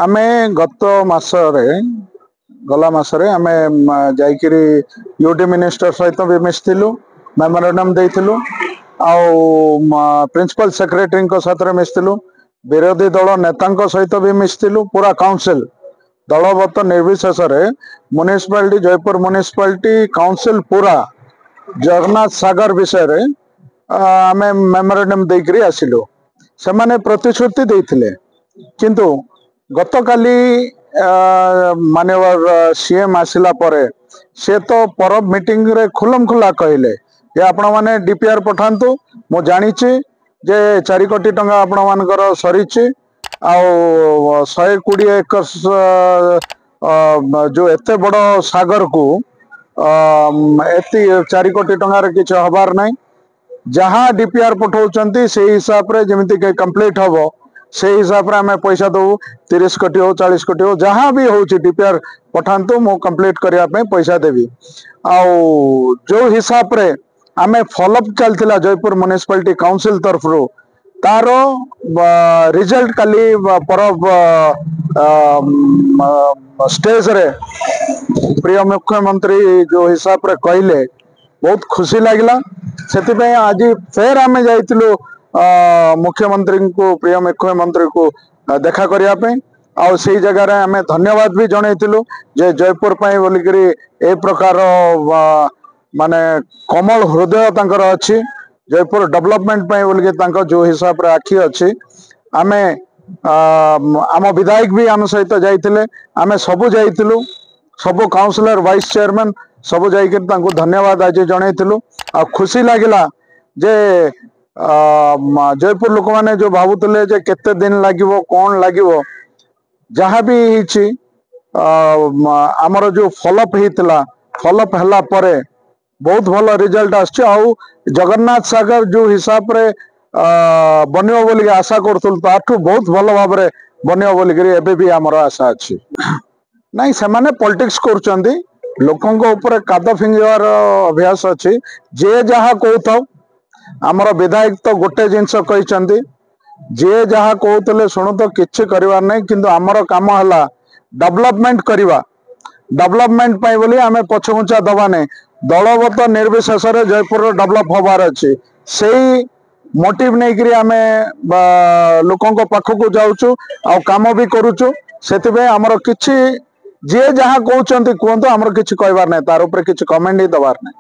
आमे गत मासरे गला मासरे आमे जाइकिरी यूटी मिनिस्टर सहित भी मिसिलु मेमोरेंडम देइथिलु प्रिंसिपल सेक्रेटरी सहित मिसिलु विरोधी दल नेता सहित भी मिसिलु पूरा काउंसिल दलगत निर्विशेष म्युनिसिपालिटी जयपुर म्युनिसिपालिटी काउंसिल पूरा जगन्नाथ सागर विषय आमे मेमोरेंडम देइकिरी आसिलु से माने प्रतिश्रुति देइथिले किंतु गत काली माननीय सीएम आसिला परे से तो पर मीटिंग रे खुलम खुला कहले जे आपण माने डीपीआर पठांतु मु जानिछि जे 4 कोटी टंका आपण मानकर सरीछि आ 120 एकड़ जो एते बड़ सागर को एती 4 कोटी टंकार किछ हबार नाही जहाँ डीपीआर पठाउचंती से हिसाब रे जेमिति के कंप्लीट हबो से हिसाब रे हमें पैसा दो 30 कोटी हो 40 कोटी हो जहाँ भी होची डीपीआर पठांतु मो कंप्लीट करिया पे पैसा देबी आ जो हिसाब रे हमें फॉलोअप चलथिला जयपुर म्युनिसिपालिटी काउंसिल तरफ रो तारो रिजल्ट काली पर स्टेज रे प्रिय मुख्यमंत्री जो हिसाब रे कहले बहुत खुशी लागला से आज फेर आम जाइलु मुख्यमंत्री को प्रिय मुख्यमंत्री को देखा करने आउ से जगह आम धन्यवाद भी जनइलु जे जयपुर बोलिकी ए प्रकार माने कमल हृदय तांकर अच्छी जयपुर डेवलपमेंट बोलिकी जो हिसाब रे आखि अच्छी आम आम विधायक भी आम सहित जाइए आम सबू जाइलु सबू काउंसिलर वाइस चेयरमैन सबू जाइए धन्यवाद आज जनइलु आ खुशी लगिला जे जयपुर लोक मैंने जो भावुले जे केते दिन लगिवो कौन लगिवो जहाँ भी हिची आमर जो फॉलोअप होता फॉलोअप हला परे बहुत भल रिजल्ट आछी आउ जगन्नाथ सागर जो हिसाब रे बनियो बोली आशा करथुल ताठू बहुत भल भाव रे बनियो बोली एबे भी आमर आशा अच्छी नहीं से माने पॉलिटिक्स करुचंदी लोकों ऊपर काद फिंगार अभ्यास अच्छी जे जहाँ कहता आमर विधायक तो गोटे जिनस कहते जे जहाँ कहते शुणु तो किसी करार नहीं किंतु आमर काम है डेवलपमेंट करवा डेवलपमेंट बोली आम पछघुंचा दबा नहीं दलगत निर्विशेष जयपुर डेवलप हबार अच्छी से मोटिव नहीं करी आम लोकों पाखक जाऊँ आ काम भी करुचु से आमर किछि जे जहाँ कहते कहतु आमर किछि कहबार नहीं तार ऊपर किछि कमेंट ही दबार नहीं।